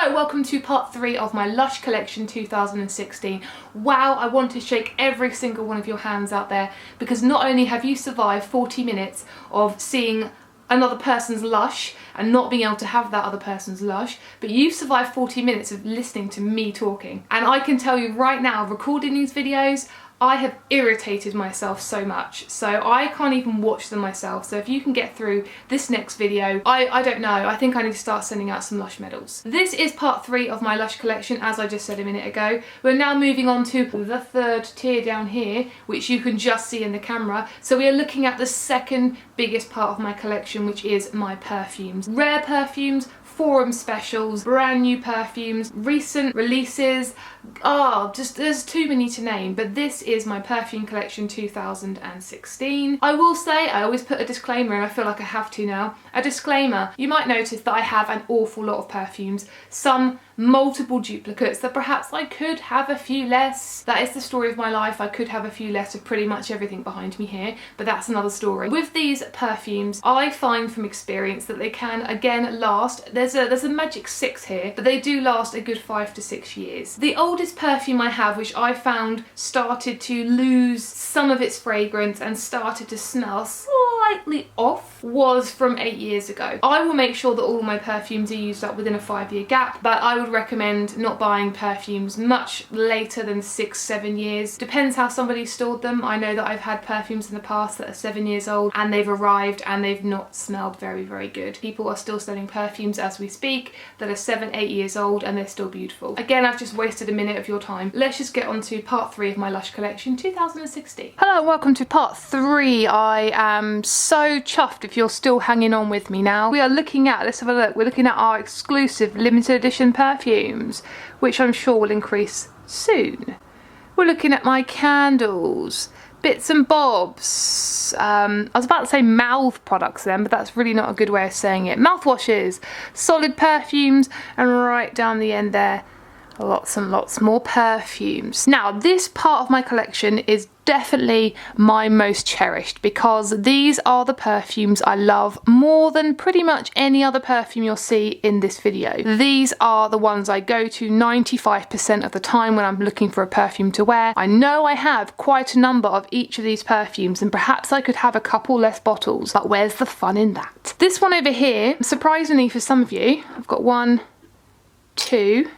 Hello, welcome to part 3 of my Lush collection 2016. Wow, I want to shake every single one of your hands out there, because not only have you survived 40 minutes of seeing another person's Lush and not being able to have that other person's Lush, but you've survived 40 minutes of listening to me talking. And I can tell you right now, recording these videos, I have irritated myself so much, so I can't even watch them myself. So if you can get through this next video, I don't know, I think I need to start sending out some Lush medals. This is part 3 of my Lush collection, as I just said a minute ago. We're now moving on to the third tier down here, which you can just see in the camera. So we are looking at the second biggest part of my collection, which is my perfumes. Rare perfumes, forum specials, brand new perfumes, recent releases. There's too many to name, but this is my perfume collection 2016. I will say, I always put a disclaimer, and I feel like I have to now. A disclaimer, you might notice that I have an awful lot of perfumes, some multiple duplicates that perhaps I could have a few less. That is the story of my life. I could have a few less of pretty much everything behind me here, but that's another story. With these perfumes, I find from experience that they can again last. There's a magic 6 here, but they do last a good 5 to 6 years. The oldest perfume I have, which I found started to lose some of its fragrance and started to smell slightly off, was from 8 years ago. I will make sure that all of my perfumes are used up within a 5-year gap, but I would recommend not buying perfumes much later than 6-7 years. Depends how somebody stored them. I know that I've had perfumes in the past that are 7 years old and they've arrived and they've not smelled very, very good. People are still selling perfumes as we speak that are 7-8 years old and they're still beautiful. Again, I've just wasted a minute of your time. Let's just get on to part 3 of my Lush collection 2016. Hello and welcome to part 3. I am so chuffed if you're still hanging on with me now. We are looking at, let's have a look, we're looking at our exclusive limited edition perfumes, which I'm sure will increase soon. We're looking at my candles, bits and bobs. I was about to say mouth products then, but that's really not a good way of saying it. Mouthwashes, solid perfumes, and right down the end there, lots and lots more perfumes. Now, this part of my collection is definitely my most cherished, because these are the perfumes I love more than pretty much any other perfume you'll see in this video. These are the ones I go to 95% of the time when I'm looking for a perfume to wear. I know I have quite a number of each of these perfumes, and perhaps I could have a couple less bottles, but where's the fun in that? This one over here, surprisingly for some of you, I've got 1, 2,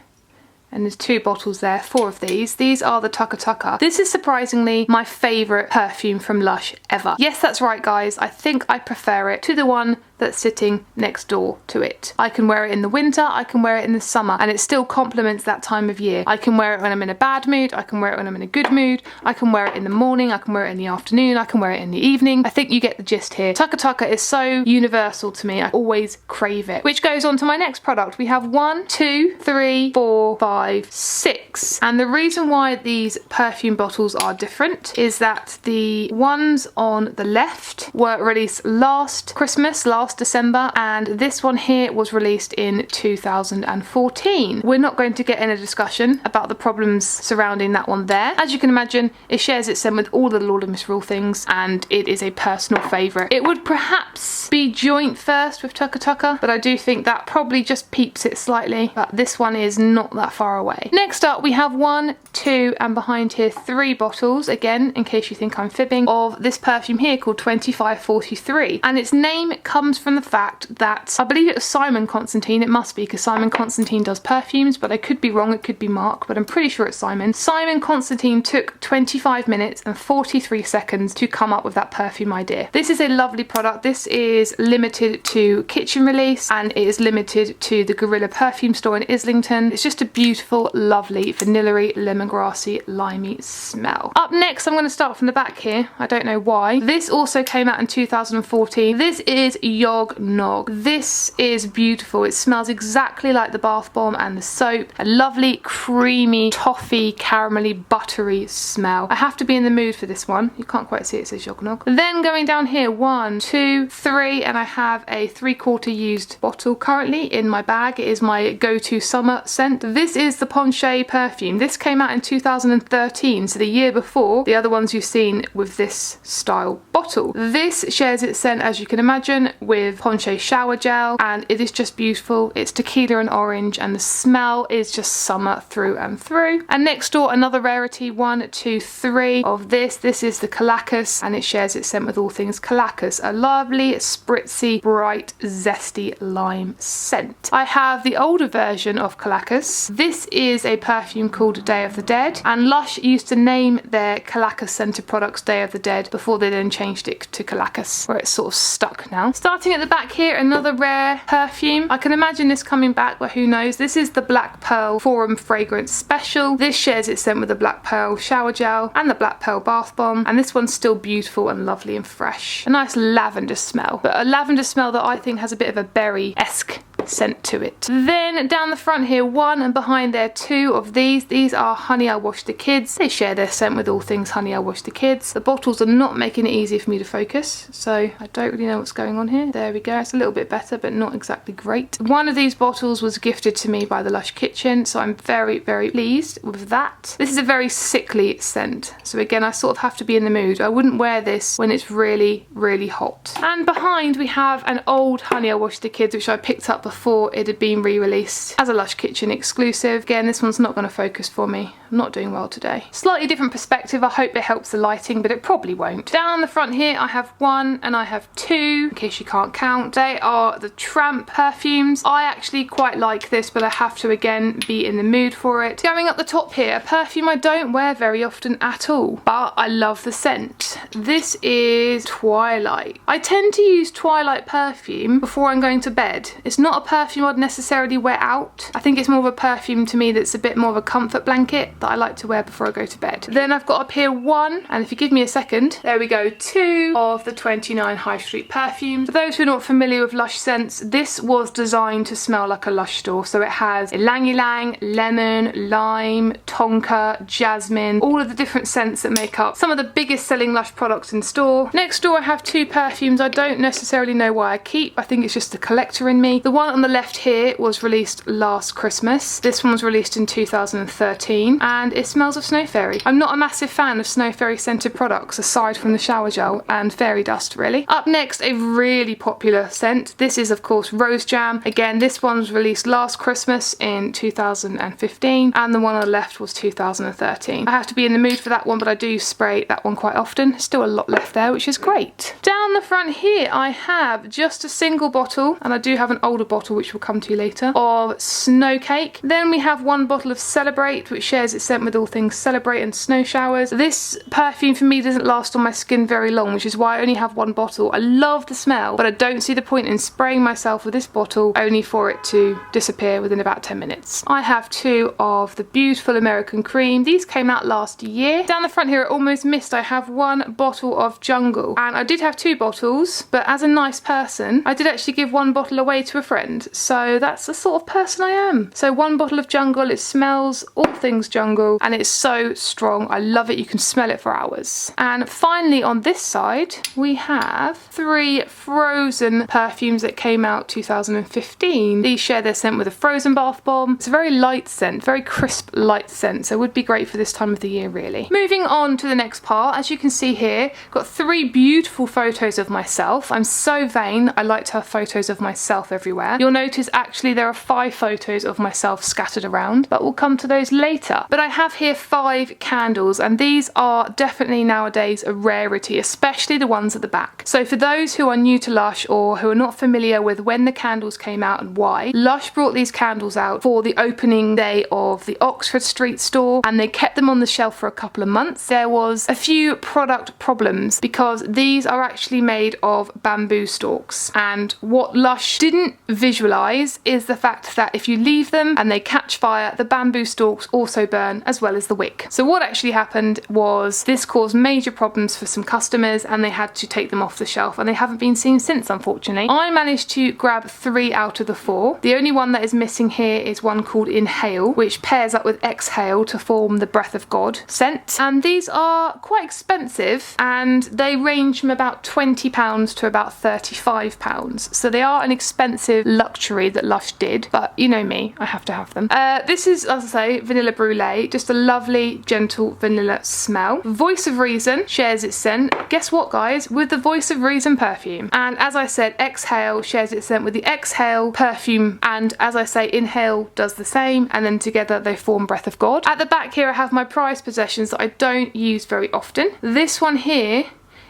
and there's 2 bottles there, 4 of these. These are the Tucker Tucker. This is surprisingly my favourite perfume from Lush ever. Yes, that's right guys, I think I prefer it to the one that's sitting next door to it. I can wear it in the winter, I can wear it in the summer, and it still complements that time of year. I can wear it when I'm in a bad mood, I can wear it when I'm in a good mood, I can wear it in the morning, I can wear it in the afternoon, I can wear it in the evening. I think you get the gist here. Tucker Tucker is so universal to me, I always crave it. Which goes on to my next product. We have 1, 2, 3, 4, 5, 6. And the reason why these perfume bottles are different is that the ones on the left were released last Christmas, last December, and this one here was released in 2014. We're not going to get in a discussion about the problems surrounding that one there. As you can imagine, it shares its scent with all the Lord of Misrule things, and it is a personal favourite. It would perhaps be joint first with Tucker Tucker, but I do think that probably just peeps it slightly, but this one is not that far away. Next up, we have 1, 2, and behind here 3 bottles, again, in case you think I'm fibbing, of this perfume here called 2543, and its name comes from the fact that I believe it was Simon Constantine. It must be, because Simon Constantine does perfumes, but I could be wrong, it could be Mark, but I'm pretty sure it's Simon. Simon Constantine took 25 minutes and 43 seconds to come up with that perfume idea. This is a lovely product. This is limited to kitchen release, and it is limited to the Gorilla perfume store in Islington. It's just a beautiful, lovely, vanilla-y, lemongrassy, limey smell. Up next, I'm going to start from the back here. I don't know why. This also came out in 2014. This is Yog Nog. This is beautiful. It smells exactly like the bath bomb and the soap. A lovely, creamy, toffee, caramelly, buttery smell. I have to be in the mood for this one. You can't quite see it, says Yog Nog. Then going down here, 1, 2, 3, and I have a 3/4 used bottle currently in my bag. It is my go-to summer scent. This is the Ponche perfume. This came out in 2013, so the year before the other ones you've seen with this style bottle. This shares its scent, as you can imagine, with Ponche shower gel, and it is just beautiful. It's tequila and orange, and the smell is just summer through and through. And next door, another rarity, 1, 2, 3 of this. This is the Caracas, and it shares its scent with all things Caracas. A lovely, spritzy, bright, zesty lime scent. I have the older version of Caracas. This is a perfume called Day of the Dead, and Lush used to name their Caracas scented products Day of the Dead before they then changed it to Caracas, where it's sort of stuck now. Starting at the back here, another rare perfume. I can imagine this coming back, but who knows. This is the Black Pearl Forum Fragrance Special. This shares its scent with the Black Pearl shower gel and the Black Pearl bath bomb, and this one's still beautiful and lovely and fresh. A nice lavender smell, but a lavender smell that I think has a bit of a berry-esque scent to it. Then down the front here, 1, and behind there 2 of these. These are Honey I Wash the Kids. They share their scent with all things Honey I Wash the Kids. The bottles are not making it easy for me to focus, so I don't really know what's going on here. There we go. It's a little bit better, but not exactly great. One of these bottles was gifted to me by the Lush Kitchen, so I'm very, very pleased with that. This is a very sickly scent, so again, I sort of have to be in the mood. I wouldn't wear this when it's really, really hot. And behind we have an old Honey I Wash the Kids, which I picked up before it had been re-released as a Lush Kitchen exclusive. Again, this one's not going to focus for me. I'm not doing well today. Slightly different perspective. I hope it helps the lighting, but it probably won't. Down the front here, I have 1 and I have 2, in case you can't count. They are the Tramp perfumes. I actually quite like this, but I have to again be in the mood for it. Going up the top here, a perfume I don't wear very often at all, but I love the scent. This is Twilight. I tend to use Twilight perfume before I'm going to bed. It's not a perfume I'd necessarily wear out. I think it's more of a perfume to me that's a bit more of a comfort blanket that I like to wear before I go to bed. Then I've got up here 1, and if you give me a second, there we go, 2 of the 29 High Street perfumes. For those who are not familiar with Lush scents, this was designed to smell like a Lush store. So it has ylang ylang, lemon, lime, tonka, jasmine, all of the different scents that make up some of the biggest selling Lush products in store. Next door I have 2 perfumes I don't necessarily know why I keep. I think it's just the collector in me. The one on the left here was released last Christmas. This one was released in 2013, and it smells of Snow Fairy. I'm not a massive fan of Snow Fairy scented products aside from the shower gel and fairy dust really. Up next, a really popular scent. This is of course Rose Jam. Again, this one was released last Christmas in 2015, and the one on the left was 2013. I have to be in the mood for that one, but I do spray that one quite often. Still a lot left there, which is great. Down the front here I have just a single bottle, and I do have an older bottle which we'll come to later, of Snow Cake. Then we have 1 bottle of Celebrate, which shares its scent with all things Celebrate and snow showers. This perfume for me doesn't last on my skin very long, which is why I only have 1 bottle. I love the smell, but I don't see the point in spraying myself with this bottle only for it to disappear within about 10 minutes. I have 2 of the beautiful American Cream. These came out last year. Down the front here, I almost missed, I have 1 bottle of Jungle, and I did have 2 bottles, but as a nice person, I did actually give 1 bottle away to a friend, so that's the sort of person I am. So 1 bottle of Jungle, it smells all things jungle, and it's so strong. I love it. You can smell it for hours. And finally on this side, we have 3 Frozen perfumes that came out 2015. These share their scent with a Frozen bath bomb. It's a very light scent, very crisp light scent, so it would be great for this time of the year really. Moving on to the next part, as you can see here, got 3 beautiful photos of myself. I'm so vain, I like to have photos of myself everywhere. You'll notice actually there are 5 photos of myself scattered around, but we'll come to those later. But I have here 5 candles, and these are definitely nowadays a rarity, especially the ones at the back. So for those who are new to Lush or who are not familiar with when the candles came out and why, Lush brought these candles out for the opening day of the Oxford Street store, and they kept them on the shelf for a couple of months. There was a few product problems because these are actually made of bamboo stalks, and what Lush didn't visualize is the fact that if you leave them and they catch fire, the bamboo stalks also burn as well as the wick. So what actually happened was this caused major problems for some customers, and they had to take them off the shelf, and they haven't been seen since, unfortunately. I managed to grab 3 out of the 4. The only one that is missing here is one called Inhale, which pairs up with Exhale to form the Breath of God scent, and these are quite expensive, and they range from about £20 to about £35, so they are an expensive luxury that Lush did, but you know me, I have to have them. This is, as I say, Vanilla Brulee, just a lovely, gentle vanilla smell. Voice of Reason shares its scent, guess what guys, with the Voice of Reason perfume. And as I said, Exhale shares its scent with the Exhale perfume, and as I say, Inhale does the same, and then together they form Breath of God. At the back here I have my prized possessions that I don't use very often. This one here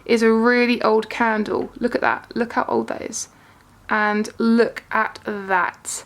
is a really old candle. Look at that, look how old that is. And look at that.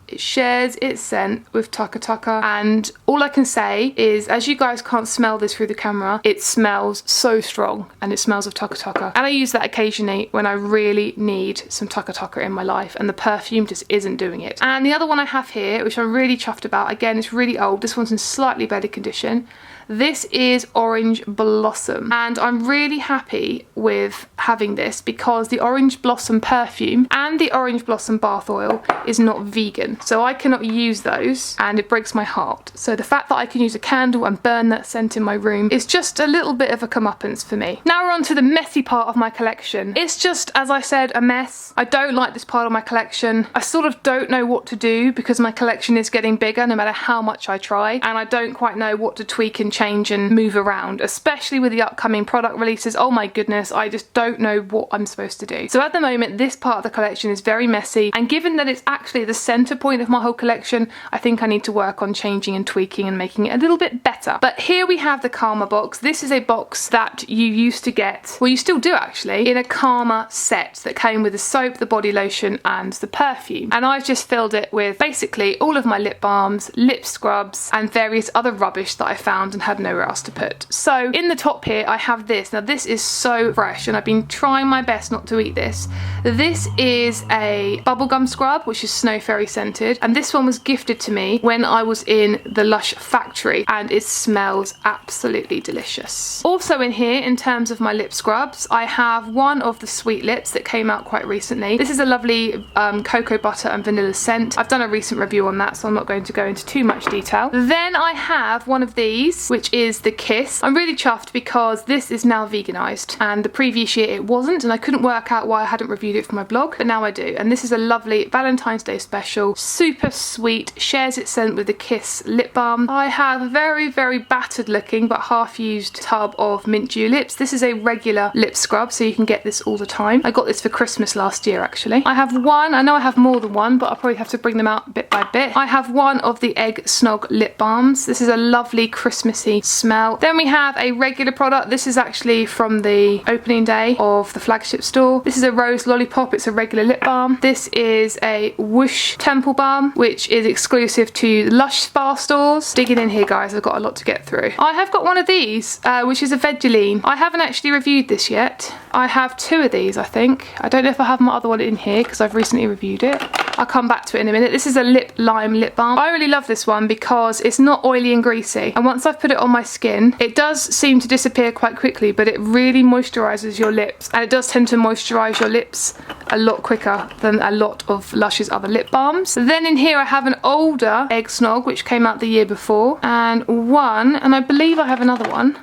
It shares its scent with Taka Taka, and all I can say is, as you guys can't smell this through the camera, it smells so strong, and it smells of Taka Taka. And I use that occasionally when I really need some Taka Taka in my life, and the perfume just isn't doing it. And the other one I have here, which I'm really chuffed about, again, it's really old. This one's in slightly better condition. This is Orange Blossom, and I'm really happy with having this because the Orange Blossom perfume and the Orange Blossom bath oil is not vegan, so I cannot use those, and it breaks my heart. So the fact that I can use a candle and burn that scent in my room is just a little bit of a comeuppance for me. Now we're on to the messy part of my collection. It's just, as I said, a mess. I don't like this part of my collection. I sort of don't know what to do because my collection is getting bigger no matter how much I try, and I don't quite know what to tweak and change and move around, especially with the upcoming product releases. Oh my goodness, I just don't know what I'm supposed to do. So at the moment, this part of the collection is very messy, and given that it's actually the center point of my whole collection, I think I need to work on changing and tweaking and making it a little bit better. But here we have the Karma box. This is a box that you used to get, well, you still do actually, in a Karma set that came with the soap, the body lotion and the perfume, and I've just filled it with basically all of my lip balms, lip scrubs and various other rubbish that I found and had nowhere else to put. So in the top here I have this. Now this is so fresh and I've been trying my best not to eat this. This is a bubblegum scrub which is Snow Fairy scented, and this one was gifted to me when I was in the Lush factory, and it smells absolutely delicious. Also in here, in terms of my lip scrubs, I have one of the Sweet Lips that came out quite recently. This is a lovely cocoa butter and vanilla scent. I've done a recent review on that, so I'm not going to go into too much detail. Then I have one of these, which is the Kiss. I'm really chuffed because this is now veganized, and the previous year it wasn't, and I couldn't work out why I hadn't reviewed it for my blog, but now I do. And this is a lovely Valentine's Day special, super sweet, shares its scent with the Kiss lip balm. I have a very, very battered looking but half used tub of mint juleps. This is a regular lip scrub, so you can get this all the time. I got this for Christmas last year actually. I have one, I know I have more than one, but I'll probably have to bring them out bit by bit. I have one of the Egg Snog lip balms. This is a lovely Christmassy smell. Then we have a regular product. This is actually from the opening day of the flagship store. This is a Rose Lollipop. It's a regular lip balm. This is a Whoosh Temple Balm, which is exclusive to the Lush spa stores. Digging in here guys, I've got a lot to get through. I have got one of these, which is a Vegeline. I haven't actually reviewed this yet. I have two of these, I think. I don't know if I have my other one in here because I've recently reviewed it. I'll come back to it in a minute. This is a Lip Lime lip balm. I really love this one because it's not oily and greasy, and once I've put it on my skin, it does seem to disappear quite quickly, but it really moisturizes your lips, and it does tend to moisturize your lips a lot quicker than a lot of Lush's other lip balms. Then in here I have an older Egg Snog which came out the year before, and I believe I have another one.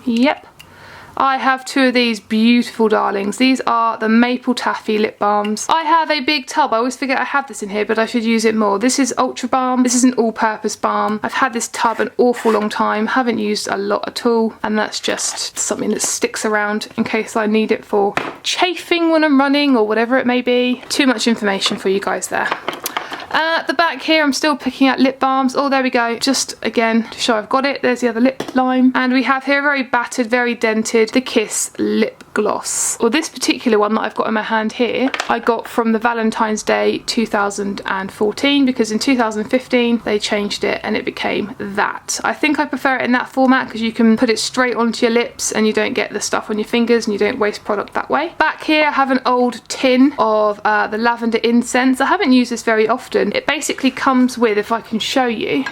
Yep. I have two of these beautiful darlings. These are the Maple Taffy lip balms. I have a big tub. I always forget I have this in here, but I should use it more. This is Ultra Balm. This is an all-purpose balm. I've had this tub an awful long time, haven't used a lot at all, and that's just something that sticks around in case I need it for chafing when I'm running or whatever it may be. Too much information for you guys there. At the back here, I'm still picking out lip balms. Oh, there we go. Just again to show I've got it. There's the other lip lime. And we have here very battered, very dented, the Kiss lip gloss. Well, this particular one that I've got in my hand here, I got from the Valentine's Day 2014, because in 2015 they changed it and it became that. I think I prefer it in that format because you can put it straight onto your lips and you don't get the stuff on your fingers and you don't waste product that way. Back here I have an old tin of the lavender incense. I haven't used this very often. It basically comes with, if I can show you,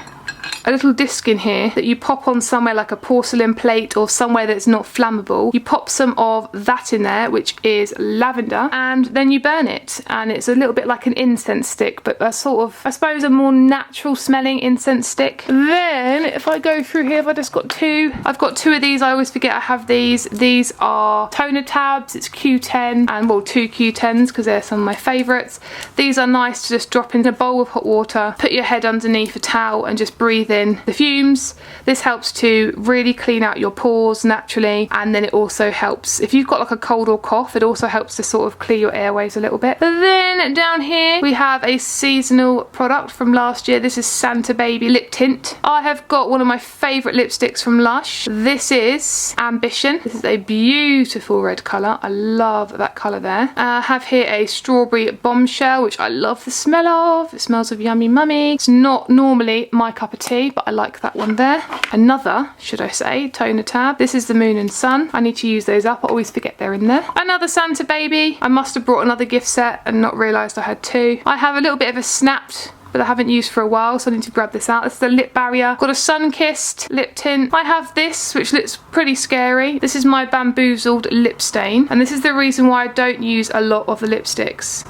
a little disc in here that you pop on somewhere like a porcelain plate or somewhere that's not flammable. You pop some of that in there, which is lavender, and then you burn it, and it's a little bit like an incense stick, but a sort of, I suppose, a more natural smelling incense stick. Then if I go through here, I've just got two. I've got two of these. I always forget I have these. These are toner tabs. It's Q10, and well, 2 Q10s because they're some of my favourites. These are nice to just drop into a bowl of hot water, put your head underneath a towel and just breathe in the fumes. This helps to really clean out your pores naturally, and then it also helps if you've got like a cold or cough, it also helps to sort of clear your airways a little bit. But then down here we have a seasonal product from last year. This is Santa Baby lip tint. I have got one of my favourite lipsticks from Lush. This is Ambition. This is a beautiful red colour. I love that colour there. I have here a strawberry bombshell, which I love the smell of. It smells of yummy mummy. It's not normally my cup of tea, but I like that one there. Another, should I say, toner tab. This is the Moon and Sun. I need to use those up. I always forget they're in there. Another Santa Baby. I must have brought another gift set and not realised I had two. I have a little bit of a Snapped, but I haven't used for a while, so I need to grab this out. This is the lip barrier. Got a sun-kissed lip tint. I have this, which looks pretty scary. This is my Bamboozled lip stain, and this is the reason why I don't use a lot of the lipsticks,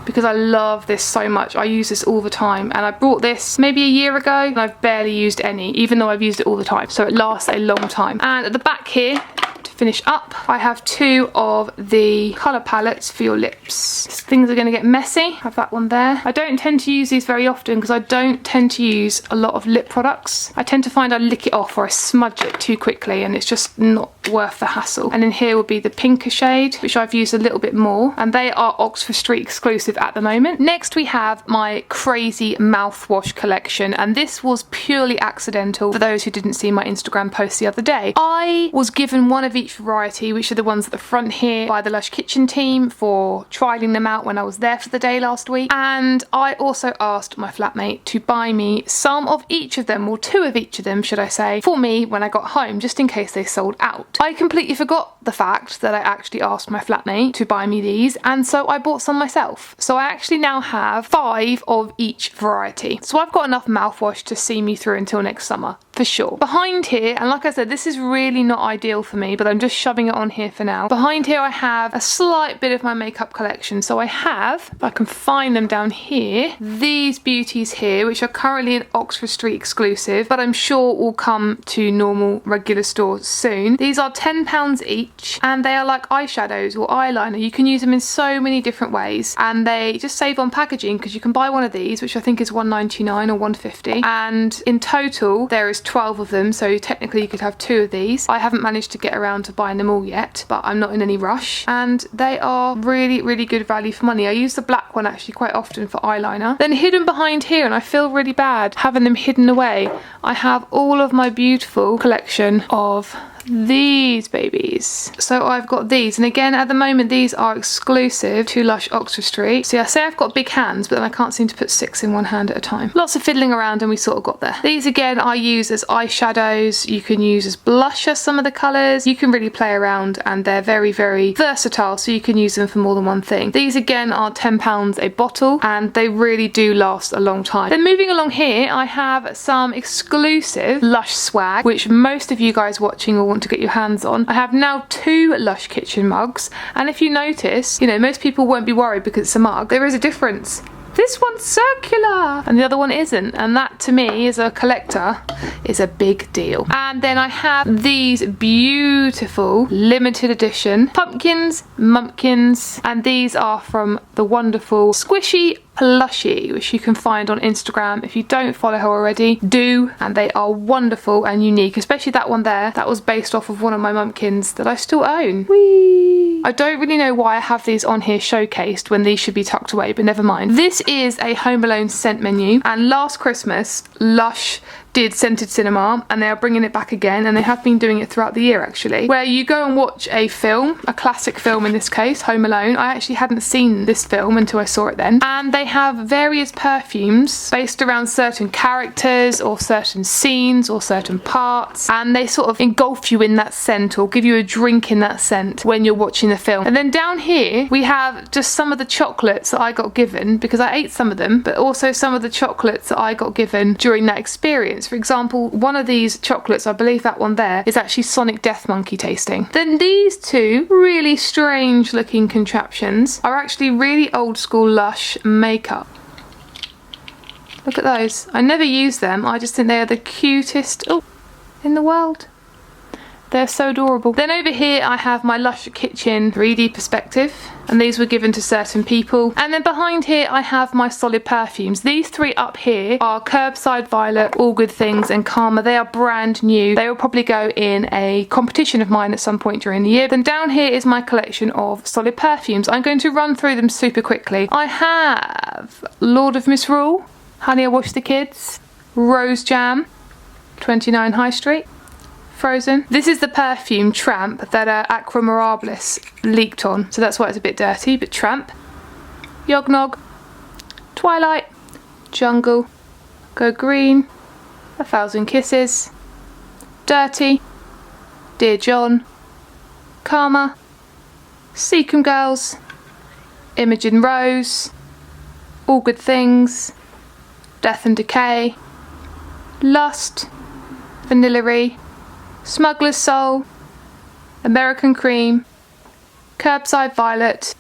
because I love this so much. I use this all the time, and I bought this maybe a year ago and I've barely used any, even though I've used it all the time, so it lasts a long time. And at the back here, to finish up, I have two of the colour palettes for your lips. Things are going to get messy. I have that one there. I don't tend to use these very often because I don't tend to use a lot of lip products. I tend to find I lick it off or I smudge it too quickly, and it's just not worth the hassle. And then here will be the pinker shade, which I've used a little bit more, and they are Oxford Street exclusive at the moment. Next we have my crazy mouthwash collection, and this was purely accidental for those who didn't see my Instagram post the other day. I was given one of each variety, which are the ones at the front here, by the Lush kitchen team for trialling them out when I was there for the day last week, and I also asked my flatmate to buy me some of each of them, or two of each of them should I say, for me when I got home, just in case they sold out. I completely forgot the fact that I actually asked my flatmate to buy me these, and so I bought some myself. So I actually now have 5 of each variety. So I've got enough mouthwash to see me through until next summer, for sure. Behind here, and like I said, this is really not ideal for me, but I'm just shoving it on here for now. Behind here I have a slight bit of my makeup collection. So I have, if I can find them down here, these beauties here, which are currently an Oxford Street exclusive, but I'm sure will come to normal regular stores soon. These are £10 each, and they are like eyeshadows or eyeliner. You can use them in so many different ways, and they just save on packaging because you can buy one of these, which I think is £1.99 or £1.50, and in total there is 12 of them, so technically you could have 2 of these. I haven't managed to get around to buying them all yet, but I'm not in any rush, and they are really, really good value for money. I use the black one actually quite often for eyeliner. Then hidden behind here, and I feel really bad having them hidden away, I have all of my beautiful collection of these babies. So I've got these, and again at the moment these are exclusive to Lush Oxford Street. See, I say I've got big hands, but then I can't seem to put 6 in one hand at a time. Lots of fiddling around and we sort of got there. These again I use as eyeshadows. You can use as blusher some of the colours. You can really play around, and they're very, very versatile, so you can use them for more than one thing. These again are £10 a bottle, and they really do last a long time. Then moving along here, I have some exclusive Lush swag, which most of you guys watching will want to get your hands on. I have now 2 Lush kitchen mugs, and if you notice, you know, most people won't be worried because it's a mug. There is a difference. This one's circular and the other one isn't, and that to me as a collector is a big deal. And then I have these beautiful limited edition pumpkins, mumpkins, and these are from the wonderful Squishy Plushie, which you can find on Instagram. If you don't follow her already, do, and they are wonderful and unique, especially that one there. That was based off of one of my mumpkins that I still own. Whee! I don't really know why I have these on here showcased when these should be tucked away, but never mind. This is a Home Alone scent menu, and last Christmas Lush did Scented Cinema, and they are bringing it back again, and they have been doing it throughout the year actually, where you go and watch a film, a classic film in this case, Home Alone. I actually hadn't seen this film until I saw it then, and they have various perfumes based around certain characters or certain scenes or certain parts, and they sort of engulf you in that scent or give you a drink in that scent when you're watching the film. And then down here we have just some of the chocolates that I got given, because I ate some of them, but also some of the chocolates that I got given during that experience. For example, one of these chocolates, I believe that one there, is actually Sonic Death Monkey tasting. Then these two really strange looking contraptions are actually really old school Lush makeup. Look at those. I never use them, I just think they are the cutest in the world. They're so adorable. Then over here I have my Lush Kitchen 3D perspective, and these were given to certain people. And then behind here I have my solid perfumes. These three up here are Curbside Violet, All Good Things and Karma. They are brand new. They will probably go in a competition of mine at some point during the year. Then down here is my collection of solid perfumes. I'm going to run through them super quickly. I have Lord of Misrule, Honey I Wash the Kids, Rose Jam, 29 High Street, Frozen. This is the perfume Tramp that Aqua Mirabilis leaked on, so that's why it's a bit dirty, but Tramp. Yognog, Twilight, Jungle, Go Green, 1,000 Kisses, Dirty, Dear John, Karma, Seacombe Girls, Imogen Rose, All Good Things, Death and Decay, Lust, Vanillary, Smuggler's Soul, American Cream, Curbside Violet,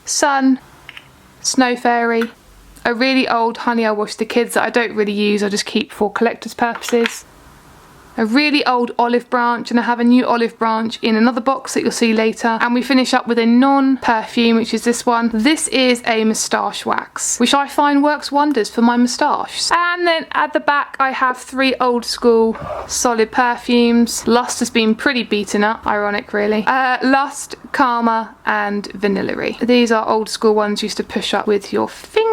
Sun, Snow Fairy, a really old Honey I Wash the Kids that I don't really use, I just keep for collector's purposes, a really old Olive Branch, and I have a new Olive Branch in another box that you'll see later. And we finish up with a non-perfume, which is this one. This is a moustache wax, which I find works wonders for my moustache. And then at the back I have three old school solid perfumes. Lust has been pretty beaten up, ironic really. Lust, Karma and Vanillary. These are old school ones you used to push up with your finger.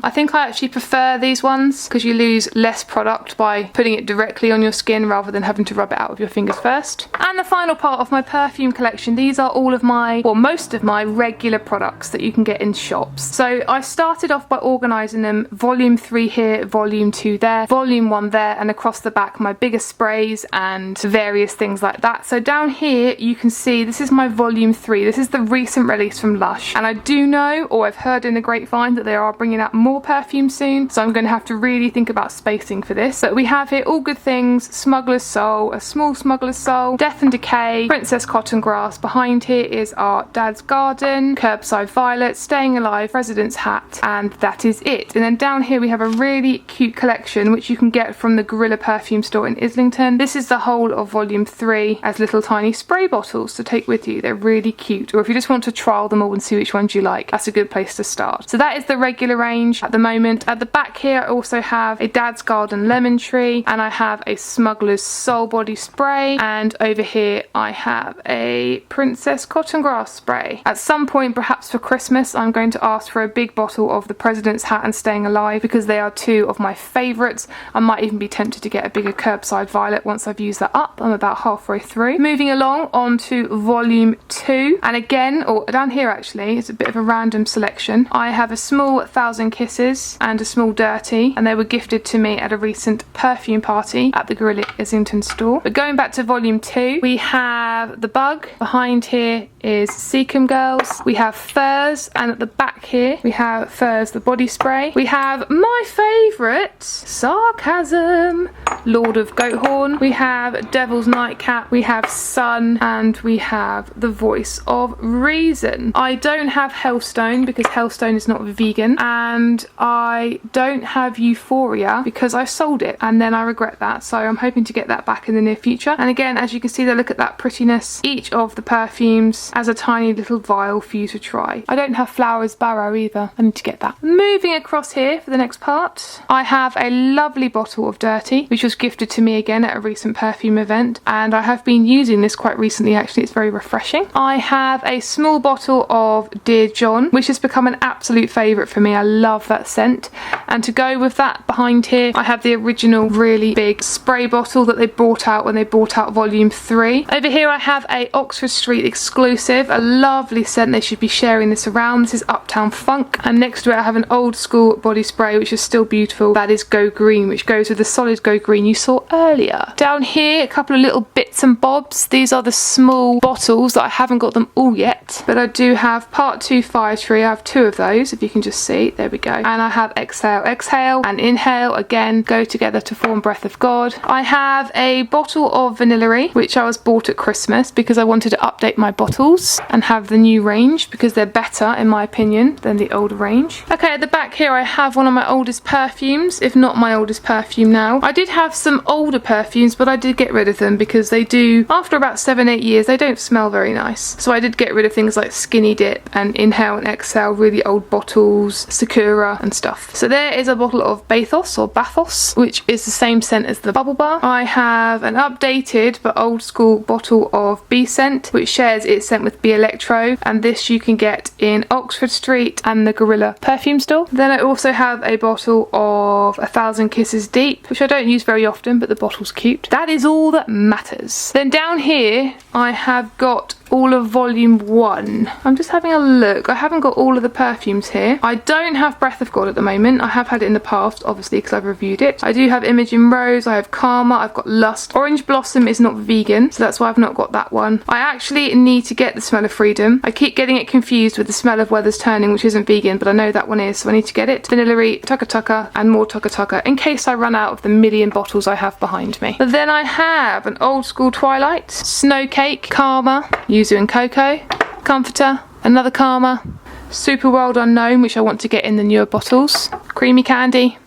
I think I actually prefer these ones because you lose less product by putting it directly on your skin rather than having to rub it out with your fingers first. And the final part of my perfume collection, these are all of my, or most of my regular products that you can get in shops. So I started off by organising them, volume 3 here, volume 2 there, volume 1 there, and across the back my bigger sprays and various things like that. So down here you can see this is my volume 3. This is the recent release from Lush, and I do know, or I've heard in the grapevine, that they are bringing out more perfume soon, so I'm going to have to really think about spacing for this. But we have here All Good Things, Smuggler's Soul, A Small Smuggler's Soul, Death and Decay, Princess Cotton Grass. Behind here is our Dad's Garden, Curbside Violet, Staying Alive, President's Hat, and that is it. And then down here we have a really cute collection which you can get from the Gorilla Perfume store in Islington. This is the whole of volume 3 as little tiny spray bottles to take with you. They're really cute, or if you just want to trial them all and see which ones you like, that's a good place to start. So that is the regular range at the moment. At the back here I also have a Dad's Garden Lemon Tree, and I have a Smuggler's Soul Body Spray, and over here I have a Princess Cotton Grass Spray. At some point, perhaps for Christmas, I'm going to ask for a big bottle of the President's Hat and Staying Alive because they are two of my favourites. I might even be tempted to get a bigger Curbside Violet once I've used that up. I'm about halfway through. Moving along on to volume 2, and again, or down here actually, it's a bit of a random selection. I have a small 1,000 Kisses and a small Dirty, and they were gifted to me at a recent perfume party at the Gorilla Islington store. But going back to volume 2, we have The Bug. Behind here is Seacombe Girls. We have Furs, and at the back here we have Furs the body spray. We have my favourite, Sarcasm, Lord of Goathorn. We have Devil's Nightcap. We have Sun, and we have The Voice of Reason. I don't have Hellstone because Hellstone is not vegan, and I don't have Euphoria because I sold it and then I regret that, so I'm hoping to get that back in the near future. And again, as you can see there, look at that prettiness. Each of the perfumes as a tiny little vial for you to try. I don't have Flowers Barrow either. I need to get that. Moving across here for the next part, I have a lovely bottle of Dirty, which was was gifted to me again at a recent perfume event, and I have been using this quite recently actually. It's very refreshing. I have a small bottle of Dear John, which has become an absolute favourite for me. I love that scent. And to go with that, behind here I have the original really big spray bottle that they brought out when they brought out volume 3. Over here I have a Oxford Street exclusive, a lovely scent. They should be sharing this around. This is Uptown Funk. And next to it I have an old school body spray which is still beautiful. That is Go Green, which goes with the solid Go Green you saw earlier. Down here a couple of little bits and bobs. These are the small bottles that I haven't got them all yet, but I do have Part 2 Fire Tree. I have 2 of those, if you can just see. There we go. And I have Exhale Exhale and Inhale, again go together to form Breath of God. I have a bottle of Vanillary, which I was bought at Christmas because I wanted to update my bottles and have the new range because they're better in my opinion than the older range. Okay, at the back here I have one of my oldest perfumes, if not my oldest perfume now. I did have some older perfumes, but I did get rid of them because they do, after about 7-8 years, they don't smell very nice. So I did get rid of things like Skinny Dip and Inhale and Exhale, really old bottles, Sakura and stuff. So there is a bottle of Bathos or Bathos, which is the same scent as the Bubble Bar. I have an updated but old school bottle of Bee Scent, which shares its scent with Bee Electro, and this you can get in Oxford Street and the Gorilla perfume store. Then I also have a bottle of 1,000 Kisses Deep, which I don't use very often, but the bottle's cute. That is all that matters. Then down here I have got all of volume 1. I'm just having a look. I haven't got all of the perfumes here. I don't have Breath of God at the moment. I have had it in the past, obviously, because I've reviewed it. I do have Imogen Rose, I have Karma, I've got Lust. Orange Blossom is not vegan, so that's why I've not got that one. I actually need to get the Smell of Freedom. I keep getting it confused with the Smell of Weather's Turning, which isn't vegan, but I know that one is, so I need to get it. Vanillary, Tucka Tucka, and more Tucka Tucka, in case I run out of the million bottles I have behind me. But then I have an old school Twilight, Snow Cake, Karma, Yuzu and Cocoa, Comforter, another Karma, Super World Unknown, which I want to get in the newer bottles, Creamy Candy,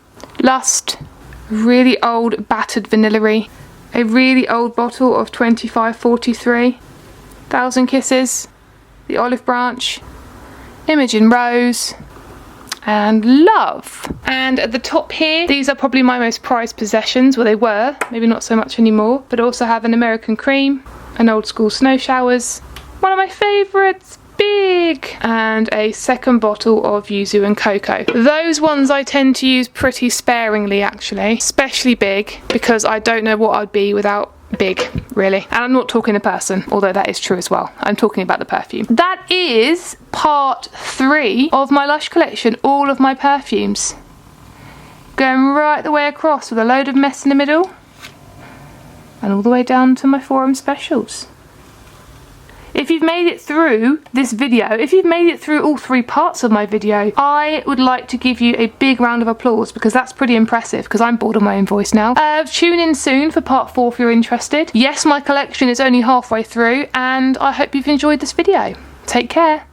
Lust, really old battered Vanillary, a really old bottle of 2543, 1,000 Kisses, the Olive Branch, Imogen Rose, and Love. And at the top here, these are probably my most prized possessions. Well, they were, maybe not so much anymore, but also have an American Cream, an old school Snow Showers, one of my favourites, Big, and a second bottle of Yuzu and Cocoa. Those ones I tend to use pretty sparingly actually, especially Big, because I don't know what I'd be without Big, really. And I'm not talking a person, although that is true as well. I'm talking about the perfume. That is part 3 of my Lush collection, all of my perfumes. Going right the way across with a load of mess in the middle, and all the way down to my forum specials. If you've made it through this video, if you've made it through all 3 parts of my video, I would like to give you a big round of applause because that's pretty impressive, because I'm bored of my own voice now. Tune in soon for part 4 if you're interested. Yes, my collection is only halfway through, and I hope you've enjoyed this video. Take care.